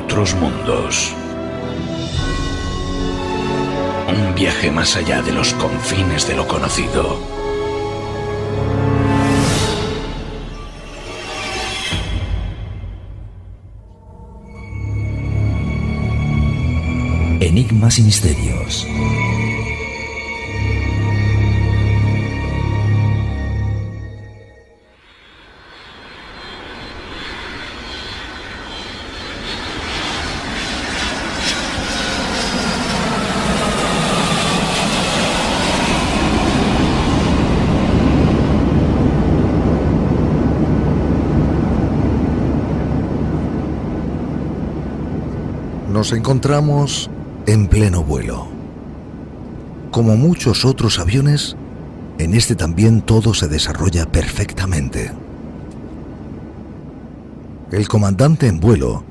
Otros mundos. Un viaje más allá de los confines de lo conocido. Enigmas y misterios. Nos encontramos en pleno vuelo. Como muchos otros aviones, en este también todo se desarrolla perfectamente. El comandante en vuelo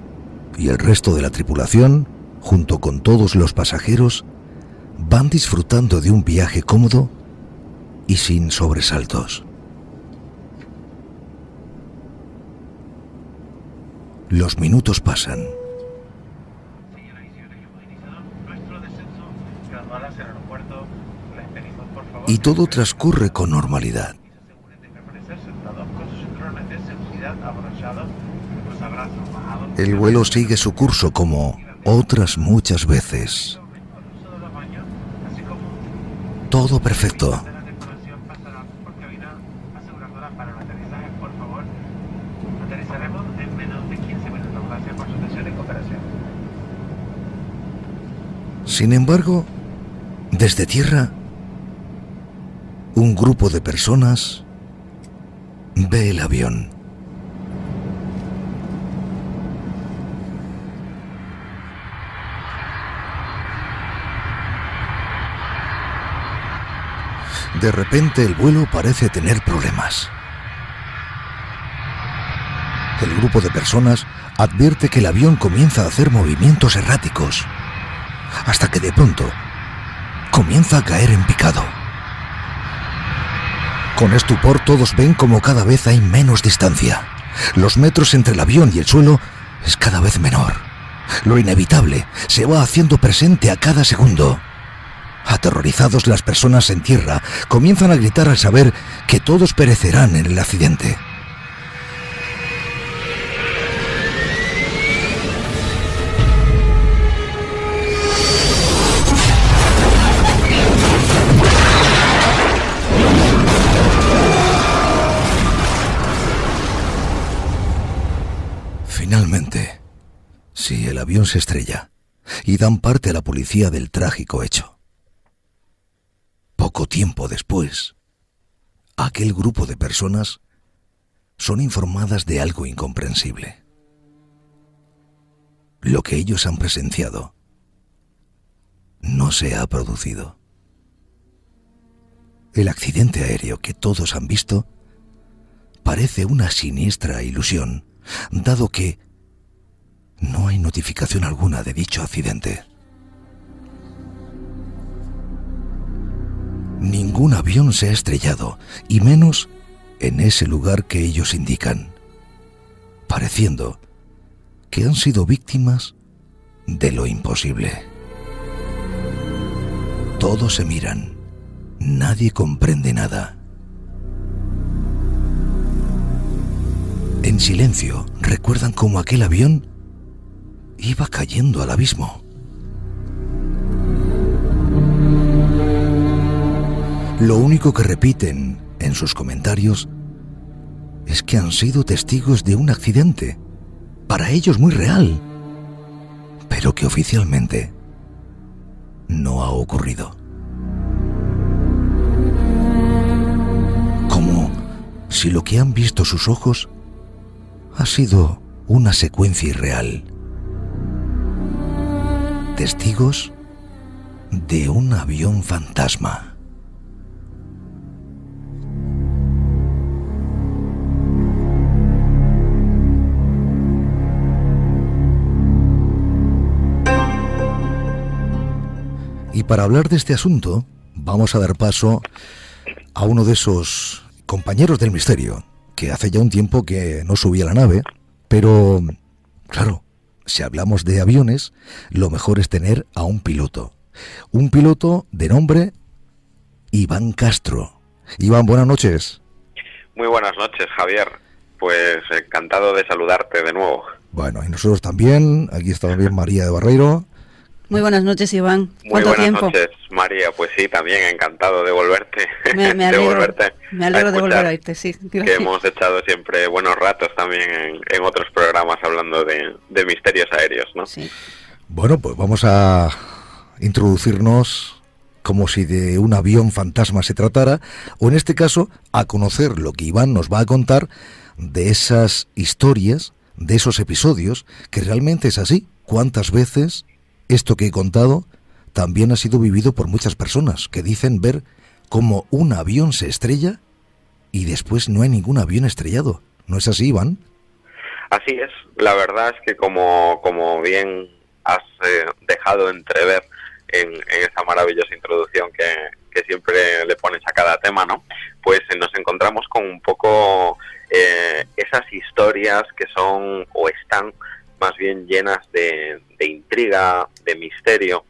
y el resto de la tripulación, junto con todos los pasajeros, van disfrutando de un viaje cómodo y sin sobresaltos. Los minutos pasan. Y todo transcurre con normalidad. El vuelo sigue su curso como otras muchas veces. Todo perfecto. Sin embargo, desde tierra, un grupo de personas ve el avión. De repente el vuelo parece tener problemas. El grupo de personas advierte que el avión comienza a hacer movimientos erráticos, hasta que de pronto comienza a caer en picado. Con estupor todos ven como cada vez hay menos distancia. Los metros entre el avión y el suelo es cada vez menor. Lo inevitable se va haciendo presente a cada segundo. Aterrorizados, las personas en tierra comienzan a gritar al saber que todos perecerán en el accidente. Finalmente, sí, el avión se estrella y dan parte a la policía del trágico hecho. Poco tiempo después, aquel grupo de personas son informadas de algo incomprensible. Lo que ellos han presenciado no se ha producido. El accidente aéreo que todos han visto parece una siniestra ilusión, dado que no hay notificación alguna de dicho accidente. Ningún avión se ha estrellado, y menos en ese lugar que ellos indican, pareciendo que han sido víctimas de lo imposible. Todos se miran, nadie comprende nada. En silencio, recuerdan cómo aquel avión iba cayendo al abismo. Lo único que repiten en sus comentarios es que han sido testigos de un accidente, para ellos muy real, pero que oficialmente no ha ocurrido. Como si lo que han visto sus ojos ha sido una secuencia irreal. Testigos de un avión fantasma. Y para hablar de este asunto, vamos a dar paso a uno de esos compañeros del misterio, que hace ya un tiempo que no subía a la nave, pero, claro, si hablamos de aviones, lo mejor es tener a un piloto. Un piloto de nombre Iván Castro. Iván, buenas noches. Muy buenas noches, Javier. Pues encantado de saludarte de nuevo. Bueno, y nosotros también. Aquí está también María de Barreiro. Muy buenas noches, Iván. Muy buenas noches, María. Pues sí, también encantado de volverte. Me alegro de volver a oírte, sí. Gracias. Que hemos echado siempre buenos ratos también en otros programas hablando de misterios aéreos, ¿no? Sí. Bueno, pues vamos a introducirnos como si de un avión fantasma se tratara, o en este caso, a conocer lo que Iván nos va a contar de esas historias, de esos episodios, que realmente es así. ¿Cuántas veces esto que he contado también ha sido vivido por muchas personas que dicen ver cómo un avión se estrella y después no hay ningún avión estrellado? ¿No es así, Iván? Así es. La verdad es que como bien has dejado entrever en esa maravillosa introducción que siempre le pones a cada tema, ¿no? Pues nos encontramos con un poco esas historias que son o están más bien llenas de intriga, de misterio,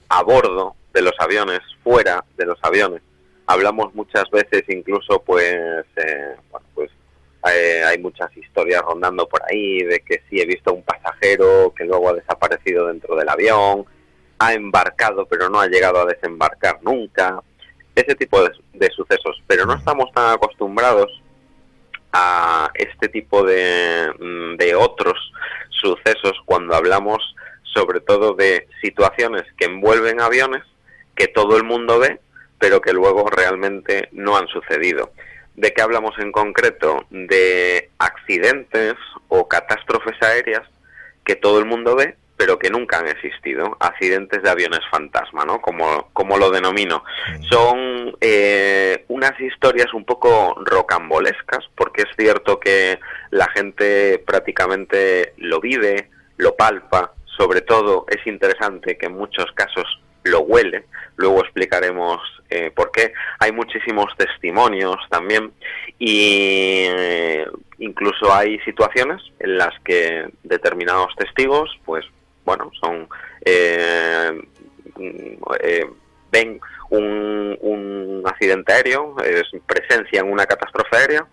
a bordo de los aviones, fuera de los aviones. Hablamos muchas veces incluso, hay muchas historias rondando por ahí de que sí he visto a un pasajero que luego ha desaparecido dentro del avión, ha embarcado pero no ha llegado a desembarcar nunca, ese tipo de sucesos. Pero no estamos tan acostumbrados a este tipo de otros sucesos cuando hablamos sobre todo de situaciones que envuelven aviones, que todo el mundo ve, pero que luego realmente no han sucedido. ¿De qué hablamos en concreto? De accidentes o catástrofes aéreas que todo el mundo ve, pero que nunca han existido. Accidentes de aviones fantasma, ¿no? Como lo denomino. Son unas historias un poco rocambolescas, porque es cierto que la gente prácticamente lo vive, lo palpa. Sobre todo es interesante que en muchos casos lo huele. Luego explicaremos por qué. Hay muchísimos testimonios también y incluso hay situaciones en las que determinados testigos, pues bueno, ven un accidente aéreo, presencian una catástrofe aérea,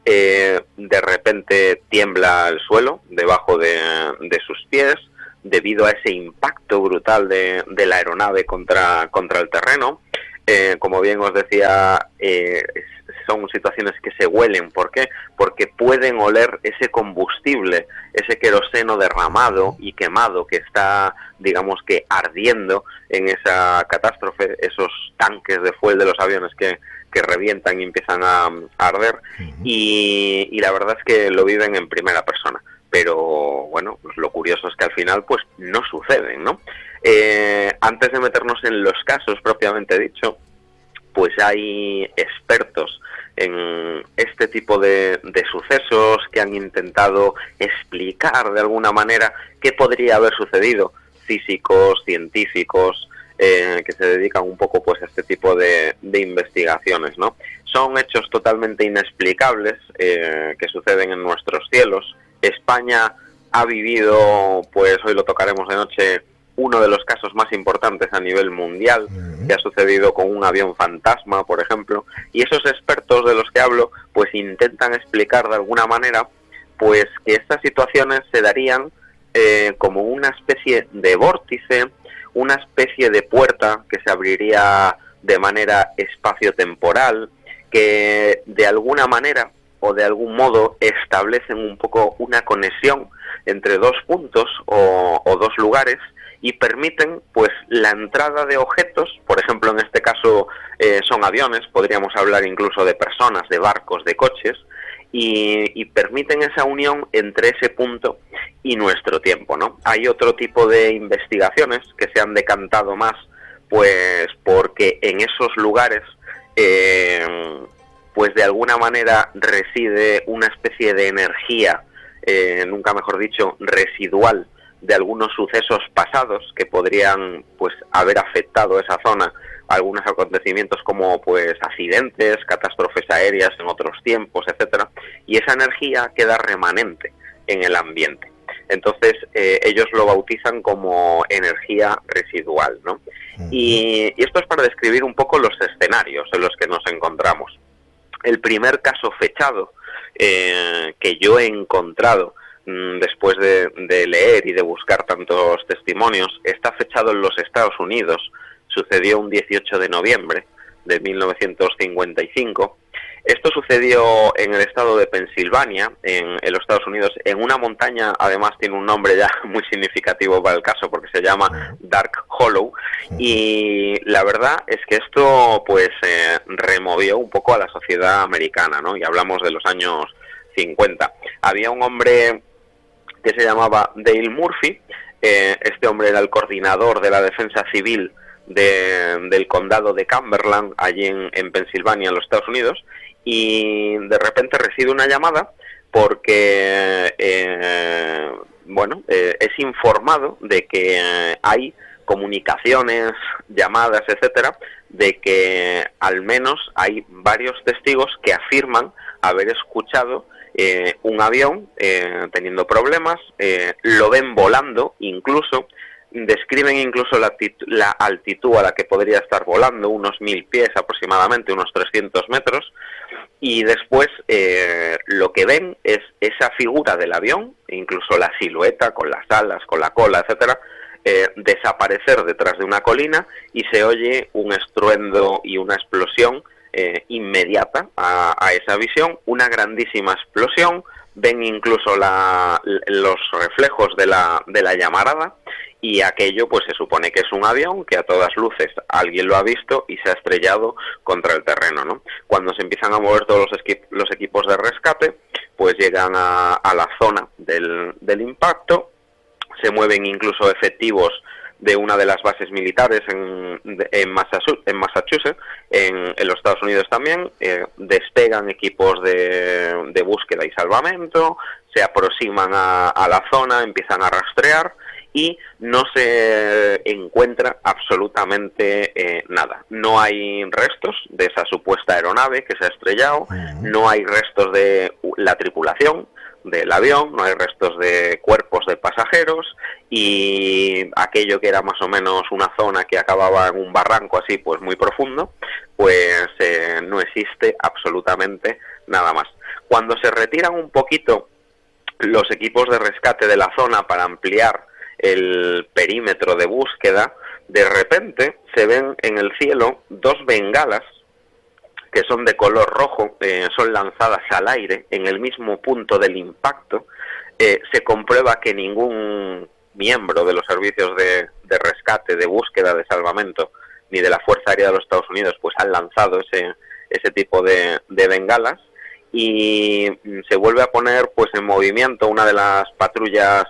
de repente tiembla el suelo debajo de sus pies, debido a ese impacto brutal de la aeronave contra el terreno. Como bien os decía, son situaciones que se huelen. ¿Por qué? Porque pueden oler ese combustible, ese queroseno derramado y quemado que está, digamos que ardiendo en esa catástrofe, esos tanques de fuel de los aviones que revientan y empiezan a arder. Y la verdad es que lo viven en primera persona. Pero bueno, pues lo curioso es que al final pues no suceden, ¿no? Antes de meternos en los casos propiamente dicho, pues hay expertos en este tipo de sucesos que han intentado explicar de alguna manera qué podría haber sucedido. Físicos, científicos, que se dedican un poco pues a este tipo de investigaciones, ¿no? Son hechos totalmente inexplicables que suceden en nuestros cielos. España ha vivido, pues hoy lo tocaremos de noche, uno de los casos más importantes a nivel mundial, que ha sucedido con un avión fantasma, por ejemplo, y esos expertos de los que hablo, pues intentan explicar de alguna manera, pues que estas situaciones se darían como una especie de vórtice, una especie de puerta que se abriría de manera espacio-temporal, que de alguna manera o de algún modo establecen un poco una conexión entre dos puntos o dos lugares y permiten pues la entrada de objetos, por ejemplo en este caso son aviones, podríamos hablar incluso de personas, de barcos, de coches, y permiten esa unión entre ese punto y nuestro tiempo, ¿no? Hay otro tipo de investigaciones que se han decantado más pues porque en esos lugares pues de alguna manera reside una especie de energía, nunca mejor dicho, residual de algunos sucesos pasados que podrían pues haber afectado esa zona, algunos acontecimientos como pues accidentes, catástrofes aéreas en otros tiempos, etcétera, y esa energía queda remanente en el ambiente. Entonces ellos lo bautizan como energía residual, ¿no? Y esto es para describir un poco los escenarios en los que nos encontramos. El primer caso fechado que yo he encontrado después de leer y de buscar tantos testimonios, está fechado en los Estados Unidos. Sucedió un 18 de noviembre de 1955. Esto sucedió en el estado de Pensilvania, en los Estados Unidos, en una montaña. Además tiene un nombre ya muy significativo para el caso, porque se llama Dark Hollow, y la verdad es que esto pues removió un poco a la sociedad americana, ¿no? Y hablamos de los años 50. Había un hombre que se llamaba Dale Murphy. Este hombre era el coordinador de la defensa civil del condado de Cumberland, allí en Pensilvania, en los Estados Unidos, y de repente recibe una llamada porque es informado de que hay comunicaciones, llamadas, etcétera, de que al menos hay varios testigos que afirman haber escuchado un avión teniendo problemas, lo ven volando, incluso describen incluso la altitud a la que podría estar volando, unos 1000 pies aproximadamente, unos 300 metros, y después lo que ven es esa figura del avión, incluso la silueta con las alas, con la cola, etcétera, desaparecer detrás de una colina, y se oye un estruendo y una explosión inmediata a esa visión, una grandísima explosión. Ven incluso los reflejos de la llamarada, y aquello pues se supone que es un avión que a todas luces alguien lo ha visto y se ha estrellado contra el terreno, ¿no? Cuando se empiezan a mover todos los equipos de rescate, pues llegan a la zona del impacto. Se mueven incluso efectivos de una de las bases militares en Massachusetts, en los Estados Unidos también. Despegan equipos de búsqueda y salvamento, se aproximan a la zona, empiezan a rastrear, y no se encuentra absolutamente nada. No hay restos de esa supuesta aeronave que se ha estrellado, no hay restos de la tripulación del avión, no hay restos de cuerpos de pasajeros, y aquello que era más o menos una zona que acababa en un barranco así pues muy profundo, pues no existe absolutamente nada más. Cuando se retiran un poquito los equipos de rescate de la zona para ampliar el perímetro de búsqueda, de repente se ven en el cielo 2 bengalas que son de color rojo, son lanzadas al aire en el mismo punto del impacto. Se comprueba que ningún miembro de los servicios de rescate, de búsqueda, de salvamento, ni de la Fuerza Aérea de los Estados Unidos pues han lanzado ese tipo de bengalas, y se vuelve a poner pues en movimiento una de las patrullas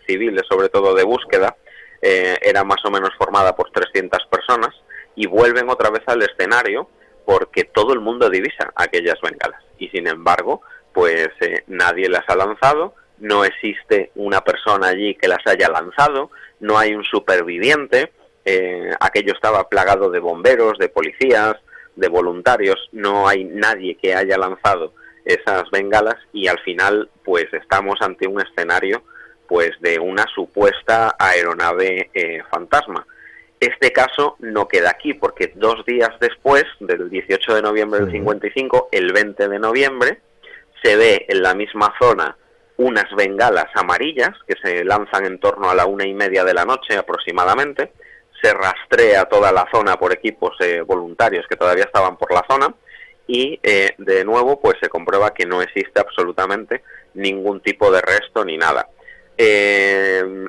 civiles, sobre todo de búsqueda. Era más o menos formada por 300 personas, y vuelven otra vez al escenario porque todo el mundo divisa aquellas bengalas, y sin embargo pues nadie las ha lanzado, no existe una persona allí que las haya lanzado, no hay un superviviente. Aquello estaba plagado de bomberos, de policías, de voluntarios, no hay nadie que haya lanzado esas bengalas, y al final pues estamos ante un escenario pues de una supuesta aeronave fantasma. Este caso no queda aquí, porque 2 días después, del 18 de noviembre del 55, el 20 de noviembre, se ve en la misma zona unas bengalas amarillas que se lanzan en torno a la 1:30 de la noche aproximadamente. Se rastrea toda la zona por equipos voluntarios que todavía estaban por la zona, y de nuevo pues se comprueba que no existe absolutamente ningún tipo de resto ni nada.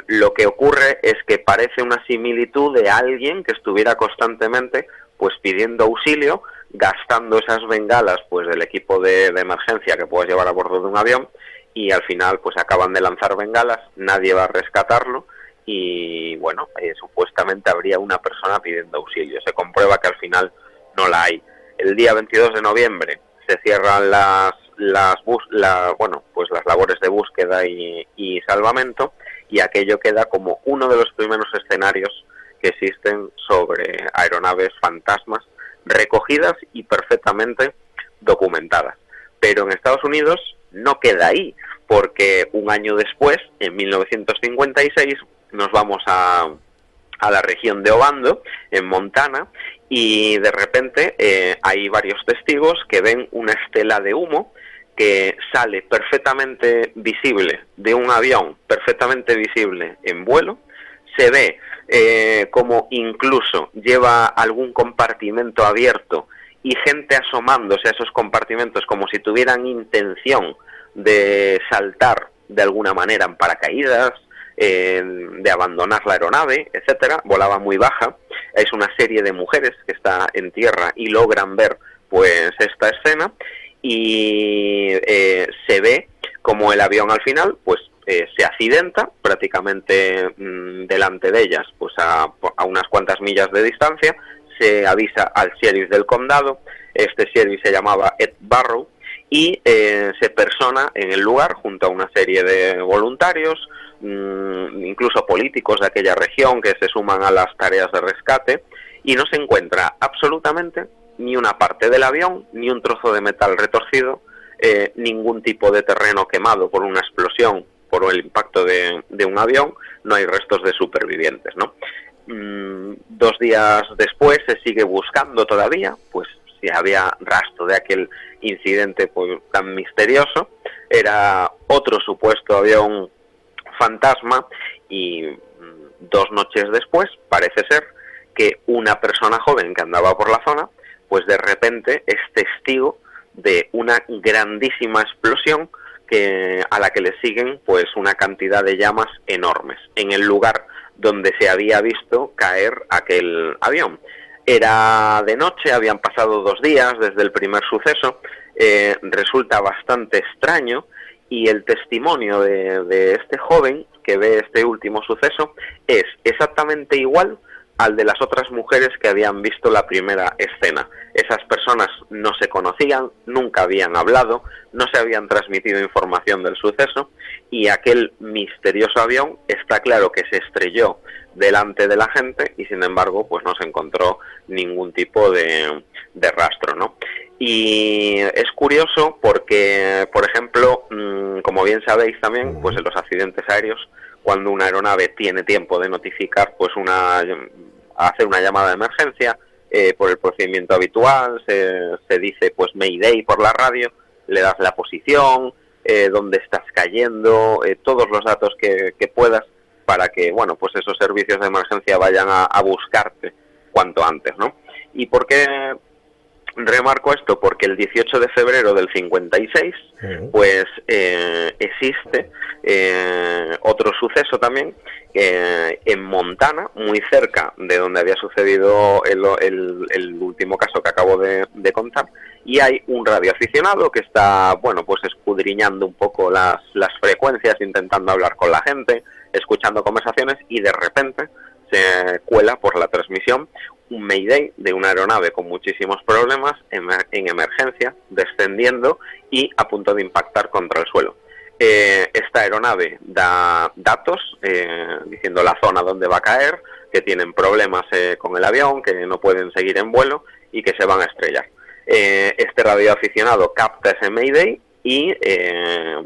Lo que ocurre es que parece una similitud de alguien que estuviera constantemente pues pidiendo auxilio, gastando esas bengalas pues del equipo de emergencia que puedes llevar a bordo de un avión, y al final pues acaban de lanzar bengalas, nadie va a rescatarlo, y bueno, supuestamente habría una persona pidiendo auxilio. Se comprueba que al final no la hay. El día 22 de noviembre se cierran las labores de búsqueda y salvamento, y aquello queda como uno de los primeros escenarios que existen sobre aeronaves fantasmas recogidas y perfectamente documentadas. Pero en Estados Unidos no queda ahí, porque un año después, en 1956, nos vamos a la región de Obando, en Montana, y de repente hay varios testigos que ven una estela de humo que sale perfectamente visible de un avión, perfectamente visible en vuelo. Se ve como incluso lleva algún compartimento abierto y gente asomándose a esos compartimentos como si tuvieran intención de saltar de alguna manera en paracaídas, de abandonar la aeronave, etcétera. Volaba muy baja. Es una serie de mujeres que está en tierra y logran ver pues esta escena, y se ve como el avión al final pues se accidenta prácticamente delante de ellas, pues a unas cuantas millas de distancia. Se avisa al sheriff del condado. Este sheriff se llamaba Ed Barrow, y se persona en el lugar junto a una serie de voluntarios, incluso políticos de aquella región, que se suman a las tareas de rescate, y no se encuentra absolutamente ni una parte del avión, ni un trozo de metal retorcido, ningún tipo de terreno quemado por una explosión, por el impacto de un avión. No hay restos de supervivientes, ¿no? 2 días después se sigue buscando todavía, pues si había rastro de aquel incidente pues tan misterioso. Era otro supuesto avión fantasma, y 2 noches después parece ser que una persona joven que andaba por la zona pues de repente es testigo de una grandísima explosión a la que le siguen pues una cantidad de llamas enormes en el lugar donde se había visto caer aquel avión. Era de noche, habían pasado 2 días desde el primer suceso. Resulta bastante extraño, y el testimonio de este joven que ve este último suceso es exactamente igual al de las otras mujeres que habían visto la primera escena. Esas personas no se conocían, nunca habían hablado, no se habían transmitido información del suceso, y aquel misterioso avión está claro que se estrelló delante de la gente, y sin embargo pues no se encontró ningún tipo de rastro, ¿no? Y es curioso porque, por ejemplo, como bien sabéis también, pues en los accidentes aéreos, cuando una aeronave tiene tiempo de notificar, pues hacer una llamada de emergencia por el procedimiento habitual, se dice pues Mayday por la radio, le das la posición, dónde estás cayendo, todos los datos que puedas, para que, bueno, pues esos servicios de emergencia vayan a buscarte cuanto antes, ¿no? ¿Y por qué remarco esto? Porque el 18 de febrero del 56, pues existe otro suceso también en Montana, muy cerca de donde había sucedido el último caso que acabo de contar, y hay un radioaficionado que está, bueno, pues escudriñando un poco las frecuencias, intentando hablar con la gente, escuchando conversaciones, y de repente se cuela por la transmisión un Mayday de una aeronave con muchísimos problemas en emergencia, descendiendo y a punto de impactar contra el suelo. Esta aeronave da datos diciendo la zona donde va a caer, que tienen problemas con el avión, que no pueden seguir en vuelo y que se van a estrellar. Este radioaficionado capta ese Mayday y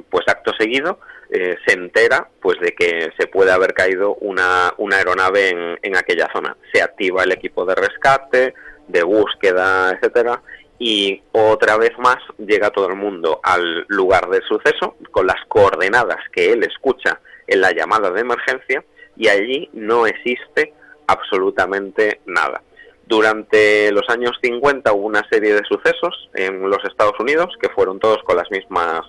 pues acto seguido se entera pues de que se puede haber caído una aeronave en aquella zona. Se activa el equipo de rescate, de búsqueda, etcétera, y otra vez más llega todo el mundo al lugar del suceso con las coordenadas que él escucha en la llamada de emergencia, y allí no existe absolutamente nada. Durante los años 50 hubo una serie de sucesos en los Estados Unidos que fueron todos con las mismas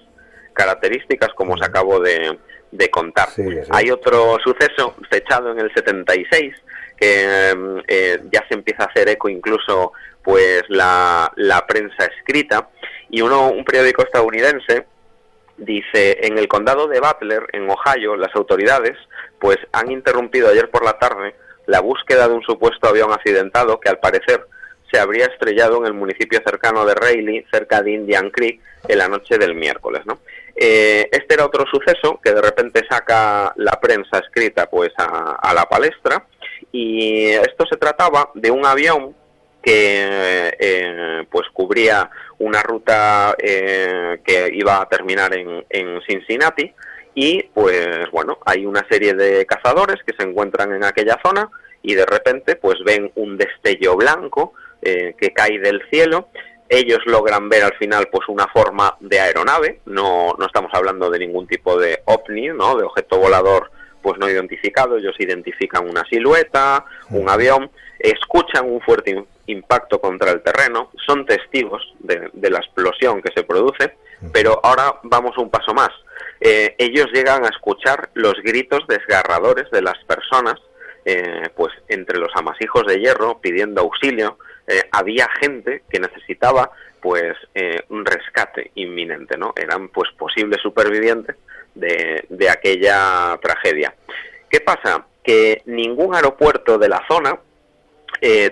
características como os acabo de contar. Sí. Hay otro suceso fechado en el 76 que ya se empieza a hacer eco incluso pues la prensa escrita, y un periódico estadounidense dice: en el condado de Butler, en Ohio, las autoridades pues han interrumpido ayer por la tarde la búsqueda de un supuesto avión accidentado que al parecer se habría estrellado en el municipio cercano de Raleigh, cerca de Indian Creek, en la noche del miércoles, ¿no? Este era otro suceso que de repente saca la prensa escrita pues a la palestra, y esto se trataba de un avión que pues cubría una ruta que iba a terminar en Cincinnati, y pues bueno, hay una serie de cazadores que se encuentran en aquella zona y de repente pues ven un destello blanco que cae del cielo. Ellos logran ver al final pues una forma de aeronave, no estamos hablando de ningún tipo de ovni, ¿no?, de objeto volador pues no identificado. Ellos identifican una silueta, un avión, escuchan un fuerte impacto contra el terreno, son testigos de la explosión que se produce, pero ahora vamos un paso más. Ellos llegan a escuchar los gritos desgarradores de las personas, pues entre los amasijos de hierro pidiendo auxilio. Había gente que necesitaba pues un rescate inminente, ¿no? Eran pues posibles supervivientes de aquella tragedia. ¿Qué pasa? Que ningún aeropuerto de la zona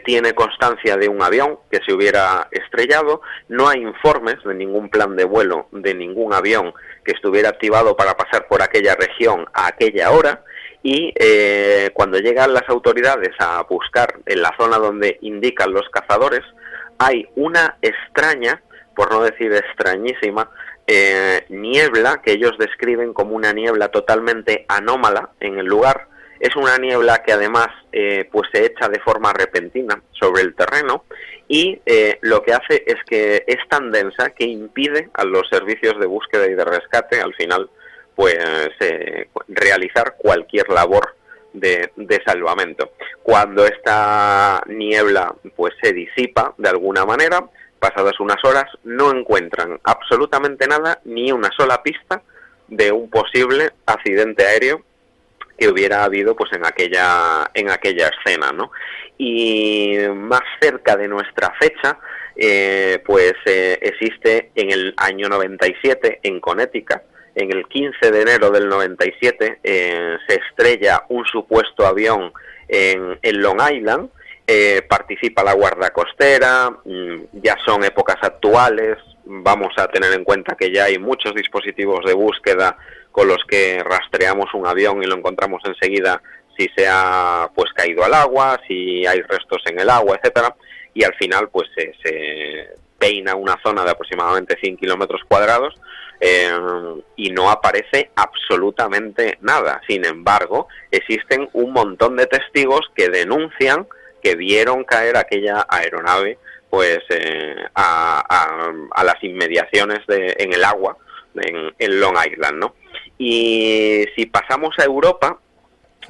tiene constancia de un avión que se hubiera estrellado, no hay informes de ningún plan de vuelo de ningún avión que estuviera activado para pasar por aquella región a aquella hora, y cuando llegan las autoridades a buscar en la zona donde indican los cazadores, hay una extraña, por no decir extrañísima, niebla que ellos describen como una niebla totalmente anómala en el lugar. Es una niebla que además pues se echa de forma repentina sobre el terreno, y lo que hace es que es tan densa que impide a los servicios de búsqueda y de rescate al final pues realizar cualquier labor de salvamento. Cuando esta niebla pues se disipa de alguna manera, pasadas unas horas, no encuentran absolutamente nada, ni una sola pista de un posible accidente aéreo que hubiera habido pues en aquella escena, ¿no? Y más cerca de nuestra fecha, existe en el año 97 en Connecticut. En el 15 de enero del 97 se estrella un supuesto avión en Long Island. Participa la Guardia Costera, ya son épocas actuales, vamos a tener en cuenta que ya hay muchos dispositivos de búsqueda con los que rastreamos un avión y lo encontramos enseguida si se ha pues caído al agua, si hay restos en el agua, etcétera, y al final pues se peina una zona de aproximadamente 100 kilómetros cuadrados y no aparece absolutamente nada. Sin embargo, existen un montón de testigos que denuncian que vieron caer aquella aeronave pues a las inmediaciones en el agua en Long Island, ¿no? Y si pasamos a Europa,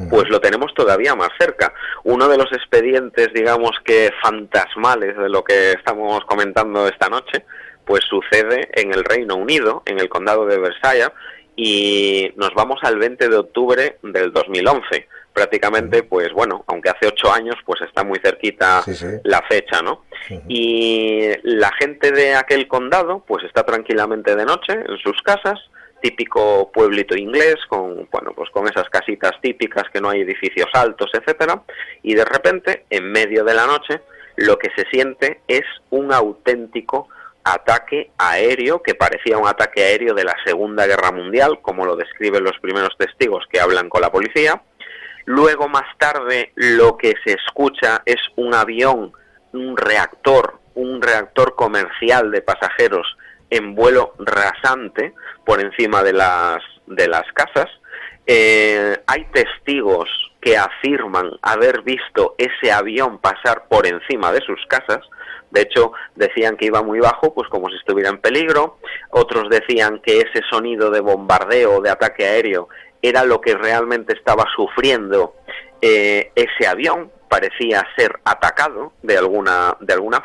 pues lo tenemos todavía más cerca. Uno de los expedientes, digamos que fantasmales de lo que estamos comentando esta noche, pues sucede en el Reino Unido, en el condado de Versailles, y nos vamos al 20 de octubre del 2011. Prácticamente, pues bueno, aunque hace 8 años, pues está muy cerquita la fecha, ¿no? Y la gente de aquel condado, pues está tranquilamente de noche en sus casas, típico pueblito inglés, con esas casitas típicas que no hay edificios altos, etcétera, y de repente, en medio de la noche, lo que se siente es un auténtico ataque aéreo, que parecía un ataque aéreo de la Segunda Guerra Mundial, como lo describen los primeros testigos que hablan con la policía. Luego, más tarde, lo que se escucha es un avión, un reactor comercial de pasajeros en vuelo rasante por encima de las casas. Hay testigos que afirman haber visto ese avión pasar por encima de sus casas. De hecho, decían que iba muy bajo, pues como si estuviera en peligro. Otros decían que ese sonido de bombardeo, de ataque aéreo, era lo que realmente estaba sufriendo ese avión. Parecía ser atacado de alguna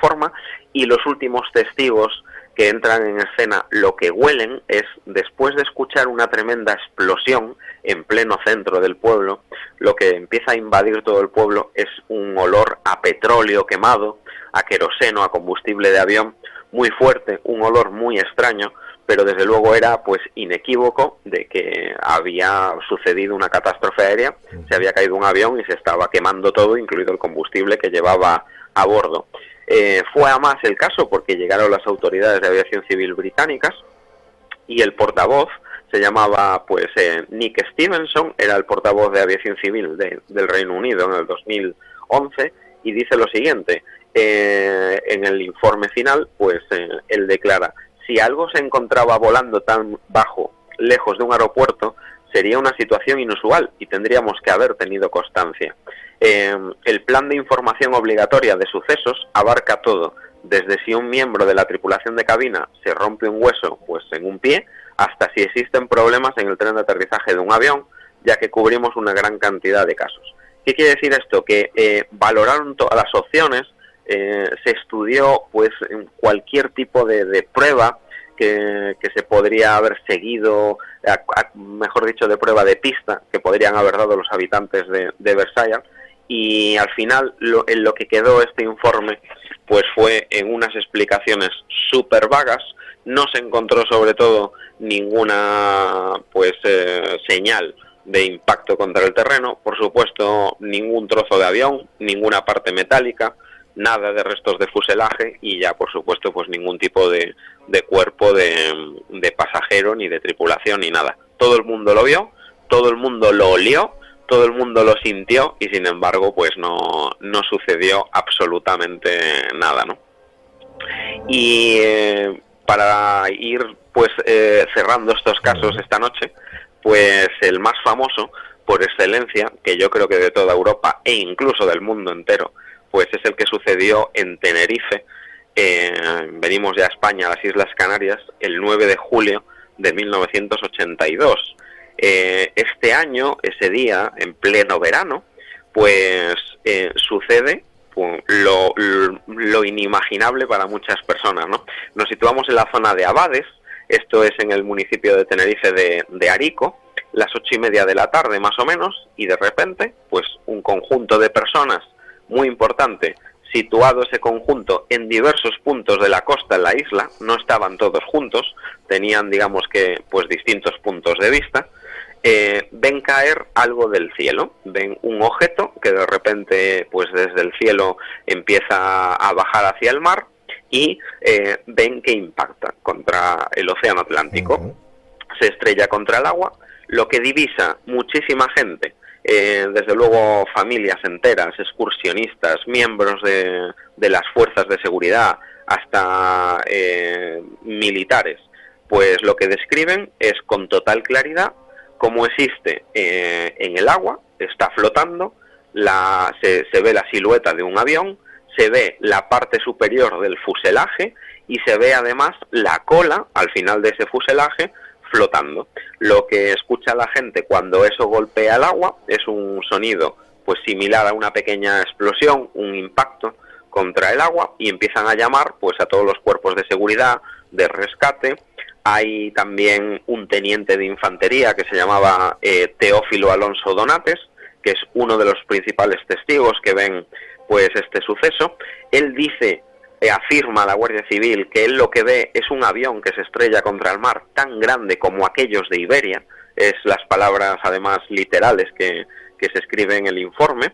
forma. Y los últimos testigos que entran en escena, lo que huelen es, después de escuchar una tremenda explosión en pleno centro del pueblo, lo que empieza a invadir todo el pueblo es un olor a petróleo quemado, a queroseno, a combustible de avión, muy fuerte, un olor muy extraño, pero desde luego era pues inequívoco de que había sucedido una catástrofe aérea, se había caído un avión y se estaba quemando todo, incluido el combustible que llevaba a bordo. Fue a más el caso porque llegaron las autoridades de aviación civil británicas y el portavoz se llamaba Nick Stevenson, era el portavoz de aviación civil del Reino Unido en el 2011, y dice lo siguiente: en el informe final, pues él declara: si algo se encontraba volando tan bajo, lejos de un aeropuerto, sería una situación inusual y tendríamos que haber tenido constancia. El plan de información obligatoria de sucesos abarca todo, desde si un miembro de la tripulación de cabina se rompe un hueso, pues en un pie, hasta si existen problemas en el tren de aterrizaje de un avión, ya que cubrimos una gran cantidad de casos. ¿Qué quiere decir esto? Que valoraron todas las opciones, se estudió pues cualquier tipo de prueba que se podría haber seguido, mejor dicho, de prueba de pista que podrían haber dado los habitantes de Versailles, y al final en lo que quedó este informe pues fue en unas explicaciones súper vagas. No se encontró sobre todo ninguna pues señal de impacto contra el terreno, por supuesto ningún trozo de avión, ninguna parte metálica, nada de restos de fuselaje y ya por supuesto pues ningún tipo de cuerpo de pasajero ni de tripulación ni nada. Todo el mundo lo vio, todo el mundo lo olió, todo el mundo lo sintió y sin embargo pues no sucedió absolutamente nada, ¿no? Y para ir pues cerrando estos casos esta noche, pues el más famoso por excelencia, que yo creo que de toda Europa e incluso del mundo entero, pues es el que sucedió en Tenerife. Venimos ya a España, a las Islas Canarias, el 9 de julio de 1982. Este año, ese día, en pleno verano, pues sucede pues, lo inimaginable para muchas personas, ¿no? Nos situamos en la zona de Abades, esto es en el municipio de Tenerife de Arico, las 8:30 de la tarde más o menos, y de repente, pues un conjunto de personas muy importante, situado ese conjunto en diversos puntos de la costa en la isla, no estaban todos juntos, tenían digamos que pues distintos puntos de vista, ven caer algo del cielo, ven un objeto que de repente pues desde el cielo empieza a bajar hacia el mar y ven que impacta contra el océano Atlántico, se estrella contra el agua, lo que divisa muchísima gente, desde luego familias enteras, excursionistas, miembros de las fuerzas de seguridad, hasta militares, pues lo que describen es con total claridad cómo existe en el agua, está flotando, se ve la silueta de un avión, se ve la parte superior del fuselaje y se ve además la cola al final de ese fuselaje flotando. Lo que escucha la gente cuando eso golpea el agua es un sonido pues similar a una pequeña explosión, un impacto contra el agua, y empiezan a llamar pues a todos los cuerpos de seguridad, de rescate. Hay también un teniente de infantería que se llamaba Teófilo Alonso Donates, que es uno de los principales testigos que ven pues este suceso. Él dice, afirma a la Guardia Civil que él lo que ve es un avión que se estrella contra el mar tan grande como aquellos de Iberia, es las palabras además literales que se escriben en el informe.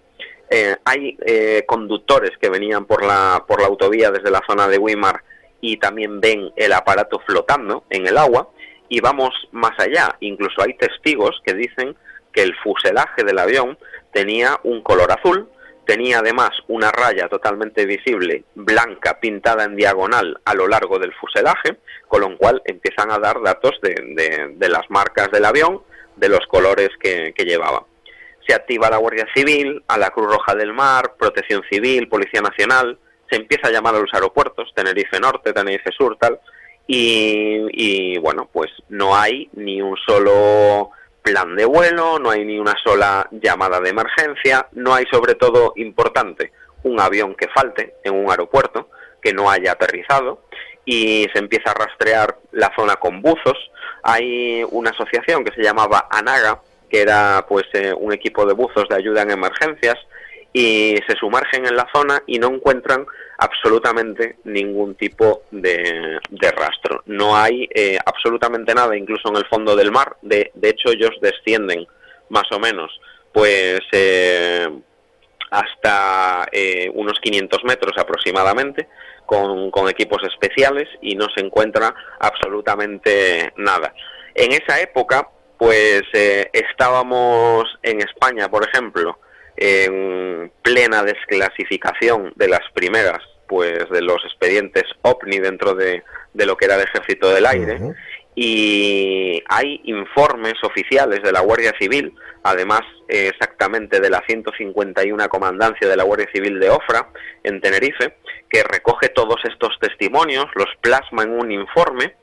Hay conductores que venían por la autovía desde la zona de Weimar y también ven el aparato flotando en el agua, y vamos más allá, incluso hay testigos que dicen que el fuselaje del avión tenía un color azul, tenía además una raya totalmente visible, blanca, pintada en diagonal a lo largo del fuselaje, con lo cual empiezan a dar datos de las marcas del avión, de los colores que llevaba. Se activa la Guardia Civil, a la Cruz Roja del Mar, Protección Civil, Policía Nacional, se empieza a llamar a los aeropuertos, Tenerife Norte, Tenerife Sur, tal, y bueno, pues no hay ni un solo plan de vuelo, no hay ni una sola llamada de emergencia, no hay, sobre todo importante, un avión que falte en un aeropuerto, que no haya aterrizado, y se empieza a rastrear la zona con buzos. Hay una asociación que se llamaba ANAGA, que era pues un equipo de buzos de ayuda en emergencias, y se sumergen en la zona y no encuentran absolutamente ningún tipo de rastro. No hay absolutamente nada, incluso en el fondo del mar. De hecho, ellos descienden más o menos pues hasta unos 500 metros aproximadamente con equipos especiales, y no se encuentra absolutamente nada. En esa época pues estábamos en España, por ejemplo, en plena desclasificación de las primeras, pues de los expedientes OVNI dentro de lo que era el Ejército del Aire. Y hay informes oficiales de la Guardia Civil, además exactamente de la 151 Comandancia de la Guardia Civil de Ofra, en Tenerife, que recoge todos estos testimonios, los plasma en un informe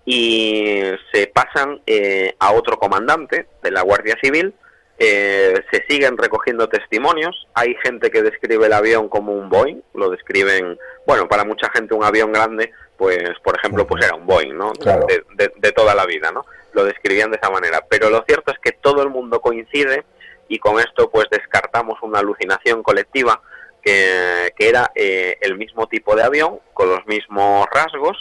y se pasan a otro comandante de la Guardia Civil. Se siguen recogiendo testimonios. Hay gente que describe el avión como un Boeing, lo describen, bueno, para mucha gente un avión grande, pues por ejemplo, pues era un Boeing, ¿no? Claro. De toda la vida, ¿no? Lo describían de esa manera. Pero lo cierto es que todo el mundo coincide y con esto pues descartamos una alucinación colectiva que era el mismo tipo de avión, con los mismos rasgos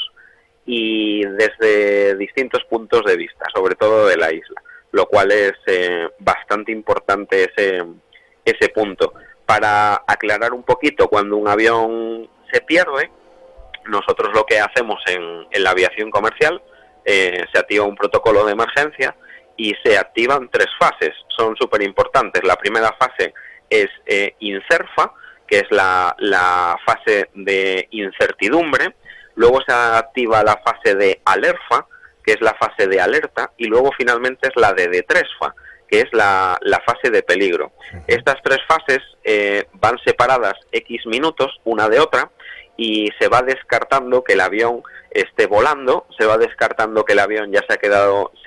y desde distintos puntos de vista, sobre todo de la isla, lo cual es bastante importante ese punto. Para aclarar un poquito, cuando un avión se pierde, nosotros lo que hacemos en la aviación comercial, se activa un protocolo de emergencia y se activan 3 fases, son súper importantes. La primera fase es INCERFA, que es la fase de incertidumbre, luego se activa la fase de ALERFA, que es la fase de alerta, y luego finalmente es la de DETRESFA, que es la fase de peligro. Estas 3 fases van separadas X minutos una de otra, y se va descartando que el avión esté volando, se va descartando que el avión ya se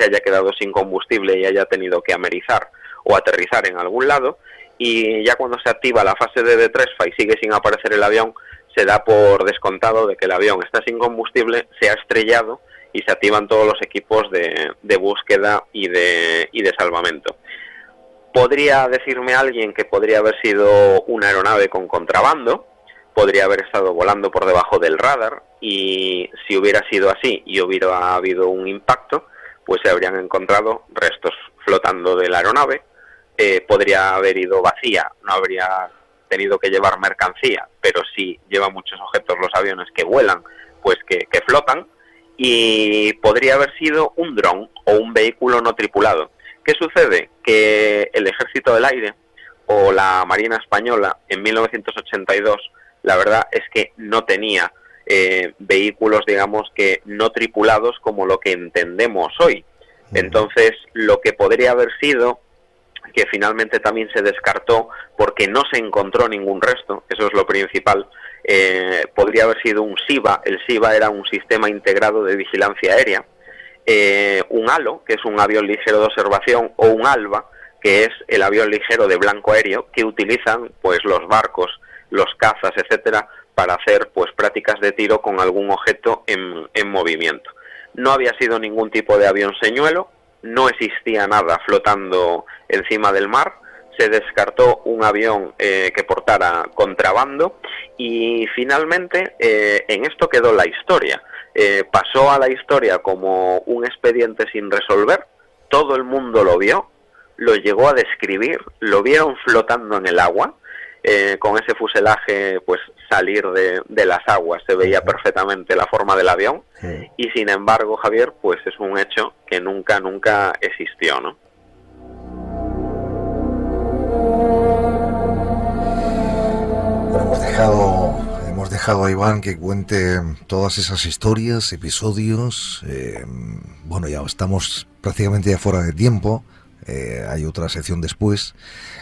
haya quedado sin combustible y haya tenido que amerizar o aterrizar en algún lado, y ya cuando se activa la fase de DETRESFA y sigue sin aparecer el avión, se da por descontado de que el avión está sin combustible, se ha estrellado y se activan todos los equipos de búsqueda y de salvamento. Podría decirme alguien que podría haber sido una aeronave con contrabando, podría haber estado volando por debajo del radar, y si hubiera sido así y hubiera habido un impacto, pues se habrían encontrado restos flotando de la aeronave. Podría haber ido vacía, no habría tenido que llevar mercancía, pero sí lleva muchos objetos los aviones que vuelan, pues que flotan. Y podría haber sido un dron o un vehículo no tripulado. ¿Qué sucede? Que el Ejército del Aire o la Marina Española en 1982, la verdad es que no tenía vehículos, digamos, que no tripulados como lo que entendemos hoy. Entonces, lo que podría haber sido, que finalmente también se descartó porque no se encontró ningún resto, eso es lo principal, podría haber sido un SIVA. El SIVA era un sistema integrado de vigilancia aérea, un HALO, que es un avión ligero de observación, o un ALBA, que es el avión ligero de blanco aéreo, que utilizan pues los barcos, los cazas, etcétera, para hacer pues prácticas de tiro con algún objeto en movimiento. No había sido ningún tipo de avión señuelo, no existía nada flotando encima del mar, se descartó un avión que portara contrabando, y finalmente en esto quedó la historia. Pasó a la historia como un expediente sin resolver, todo el mundo lo vio, lo llegó a describir, lo vieron flotando en el agua, con ese fuselaje pues salir de las aguas, se veía perfectamente la forma del avión, y sin embargo, Javier, pues es un hecho que nunca existió, ¿no? Bueno, hemos dejado a Iván que cuente todas esas historias, episodios. Bueno, ya estamos prácticamente ya fuera de tiempo, hay otra sección después,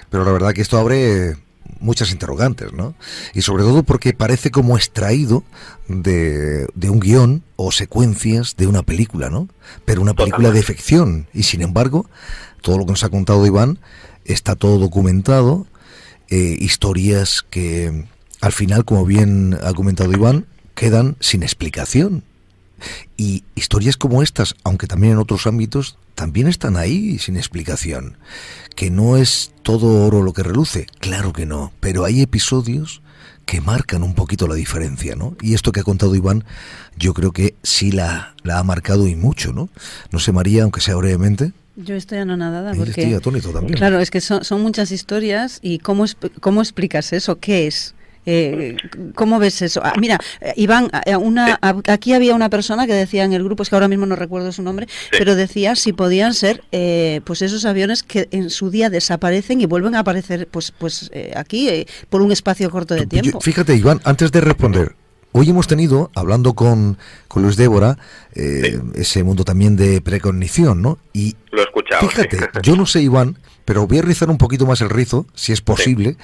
pero la verdad que esto abre muchas interrogantes, ¿no? Y sobre todo porque parece como extraído de un guión o secuencias de una película, ¿no? Pero una película de ficción, y sin embargo, todo lo que nos ha contado Iván está todo documentado, historias que al final, como bien ha comentado Iván, quedan sin explicación. Y historias como estas, aunque también en otros ámbitos, también están ahí sin explicación. Que no es todo oro lo que reluce, claro que no, pero hay episodios que marcan un poquito la diferencia, ¿no? Y esto que ha contado Iván, yo creo que sí la ha marcado y mucho, ¿no? No sé, María, aunque sea brevemente. Yo estoy anonadada porque estoy atónito también. Claro, es que son muchas historias, y ¿cómo explicas eso? ¿Qué es? ¿Cómo ves eso? Mira, Iván, aquí había una persona que decía en el grupo, es que ahora mismo no recuerdo su nombre, pero decía si podían ser pues esos aviones que en su día desaparecen y vuelven a aparecer pues aquí por un espacio corto de tiempo. Fíjate, Iván, antes de responder, hoy hemos tenido, hablando con Luis Débora, ese mundo también de precognición, ¿no? Y lo he escuchado. Fíjate, yo no sé, Iván, pero voy a rizar un poquito más el rizo, si es posible,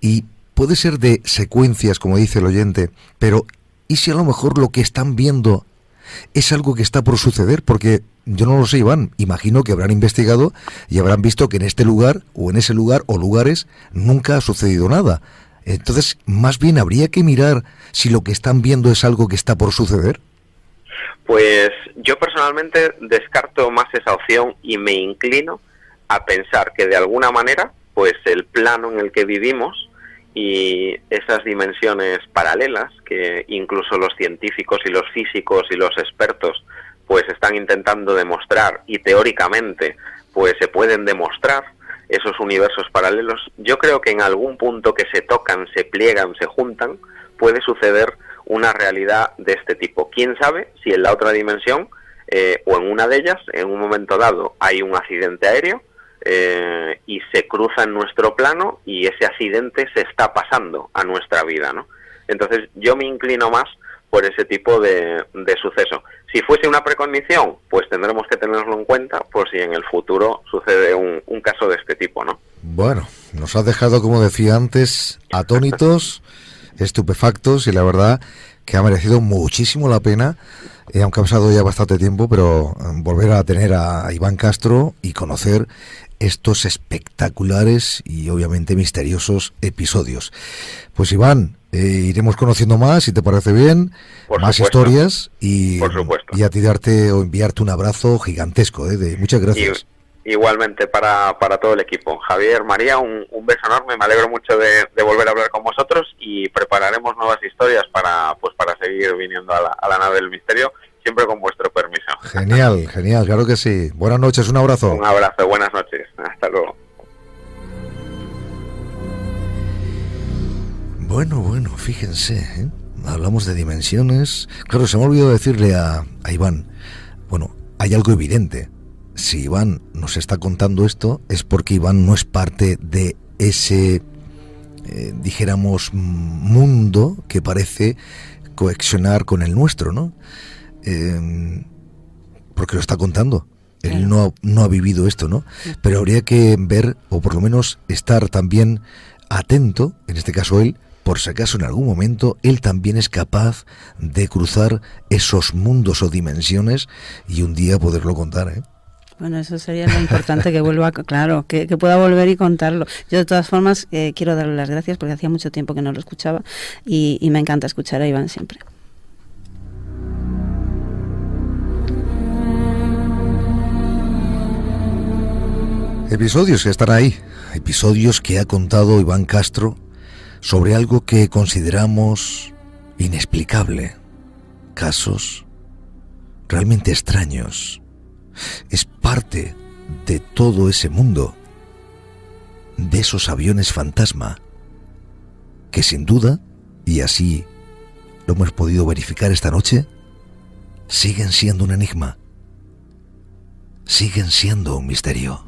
y puede ser de secuencias, como dice el oyente, pero ¿y si a lo mejor lo que están viendo es algo que está por suceder? Porque yo no lo sé, Iván, imagino que habrán investigado y habrán visto que en este lugar, o en ese lugar, o lugares, nunca ha sucedido nada. Entonces, más bien habría que mirar si lo que están viendo es algo que está por suceder. Pues yo personalmente descarto más esa opción y me inclino a pensar que de alguna manera, pues el plano en el que vivimos y esas dimensiones paralelas que incluso los científicos y los físicos y los expertos pues están intentando demostrar y teóricamente pues se pueden demostrar esos universos paralelos, yo creo que en algún punto que se tocan, se pliegan, se juntan, puede suceder una realidad de este tipo. ¿Quién sabe si en la otra dimensión o en una de ellas, en un momento dado, hay un accidente aéreo y se cruza en nuestro plano y ese accidente se está pasando a nuestra vida, ¿no? Entonces yo me inclino más por ese tipo de suceso. Si fuese una precognición, pues tendremos que tenerlo en cuenta por si en el futuro sucede un caso de este tipo, ¿no? Bueno, nos has dejado, como decía antes, atónitos, estupefactos, y la verdad que ha merecido muchísimo la pena, aunque ha pasado ya bastante tiempo, pero volver a tener a Iván Castro y conocer estos espectaculares y obviamente misteriosos episodios. Pues Iván, iremos conociendo más, si te parece bien, más historias, y a ti darte o enviarte un abrazo gigantesco, muchas gracias. Igualmente para todo el equipo. Javier, María, un beso enorme, me alegro mucho de volver a hablar con vosotros y prepararemos nuevas historias para seguir viniendo a la nave del misterio, siempre con vuestro permiso. Genial, claro que sí. Buenas noches, un abrazo. Un abrazo, buenas noches, hasta luego. Bueno, fíjense, hablamos de dimensiones. Claro, se me ha olvidado decirle a Iván, bueno, hay algo evidente. Si Iván nos está contando esto, es porque Iván no es parte de ese, dijéramos, mundo que parece coexionar con el nuestro, ¿no? Porque lo está contando. Él no ha vivido esto, ¿no? Pero habría que ver, o por lo menos estar también atento, en este caso él, por si acaso en algún momento él también es capaz de cruzar esos mundos o dimensiones y un día poderlo contar, ¿eh? Bueno, eso sería lo importante, que vuelva, claro, que pueda volver y contarlo. Yo de todas formas quiero darle las gracias porque hacía mucho tiempo que no lo escuchaba y me encanta escuchar a Iván siempre. Episodios que están ahí, episodios que ha contado Iván Castro sobre algo que consideramos inexplicable, casos realmente extraños. Es parte de todo ese mundo, de esos aviones fantasma, que sin duda, y así lo hemos podido verificar esta noche, siguen siendo un enigma, siguen siendo un misterio.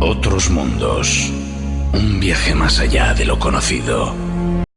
Otros mundos. Un viaje más allá de lo conocido.